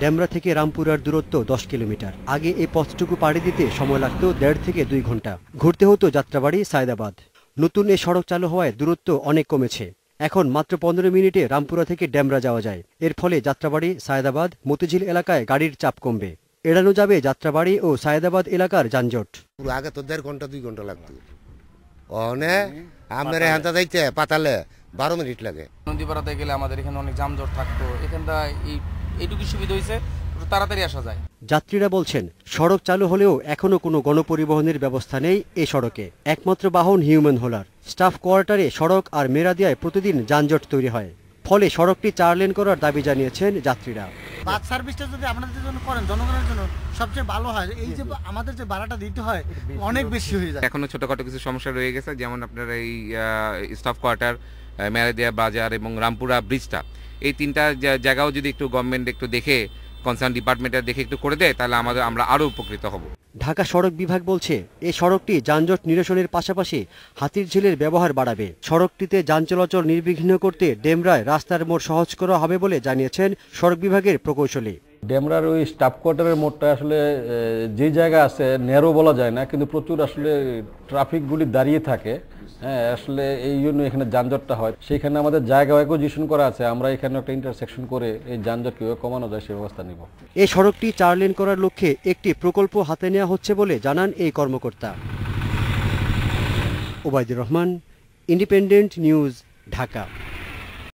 ডেমরা থেকে রামপুরার দূরত্ব 10 কিলোমিটার। আগে এই পথটুকু পাড়ি দিতে সময় লাগত 1.5 থেকে 2 ঘন্টা। ঘুরতে হতো যাত্রাবাড়ি সায়েদাবাদ। নতুন এই সড়ক চালু হওয়ায় দূরত্ব অনেক কমেছে। এখন মাত্র 15 মিনিটে রামপুরা থেকে ডেমরা যাওয়া যায়। এর ফলে যাত্রাবাড়ি, সায়েদাবাদ, মতিঝিল এলাকায় গাড়ির চাপ কমবে। এড়ানো যাবে যাত্রাবাড়ি ও সায়েদাবাদ এলাকার যানজট। আগে তো 1.5 ঘন্টা 2 ঘন্টা লাগতো, আপনার এখানটা যাইতে পাতালে 12 মিনিট লাগে। নদীপাড়াতে গেলে আমাদের এখানে অনেক যানজট থাকতো, এখানটা এইটুকু সুবিধা হয়েছে, তাড়াতাড়ি আসা যায়। যাত্রীরা বলছেন, সড়ক চালু হলেও এখনো কোনো গণপরিবহনের ব্যবস্থা নেই এই সড়কে। একমাত্র বাহন হিউম্যান হোলার। স্টাফ কোয়ার্টারে সড়ক আর মেরাদিয়ায় প্রতিদিন যানজট তৈরি হয়। ফলে সড়কটি 4 লেন করার দাবি জানিয়েছেন যাত্রীরা। বাস সার্ভিসটা যদি আপনাদের জন্য করেন, জনগণের জন্য সবচেয়ে ভালো হয়। এই যে আমাদের যে ভাড়াটা দিতে হয় অনেক বেশি হয়ে যায়। এখনো ছোটখাটো কিছু সমস্যা রয়ে গেছে, যেমন আপনার এই স্টাফ কোয়ার্টার, মেরাদিয়া বাজার এবং রামপুরা ব্রিজটা, এই 3টা জায়গাও যদি একটু গভর্নমেন্ট একটু দেখে, কনসার্ন ডিপার্টমেন্টে দেখে একটু করে দেয়, তাহলে আমরা আরও উপকৃত হব। ঢাকা সড়ক বিভাগ বলছে, এই সড়কটি যানজট নিরসনের পাশাপাশি হাতিরঝিলের ব্যবহার বাড়াবে। সড়কটিতে যান চলাচল নির্বিঘ্ন করতে ডেমরায় রাস্তার মোড় সহজ করা হবে বলে জানিয়েছেন সড়ক বিভাগের প্রকৌশলী। ডেমরার ওই স্টাফ কোয়ার্টারের মোড়টা আসলে যে জায়গা আছে ন্যারো বলা যায় না, কিন্তু প্রচুর আসলে ট্রাফিকগুলি দাঁড়িয়ে থাকে। হ্যাঁ, আসলে এই জন্য এখানে যানজটটা হয়। সেইখানে আমাদের জায়গা অ্যাকুইজিশন করা আছে, আমরা এখানে একটা ইন্টারসেকশন করে এই যানজট কীভাবে কমানো যায় সে ব্যবস্থা নিব। এই সড়কটি 4 লেন করার লক্ষ্যে একটি প্রকল্প হাতে নেওয়া হচ্ছে বলে জানান এই কর্মকর্তা। Obaidur Rahman, independent news, Dhaka.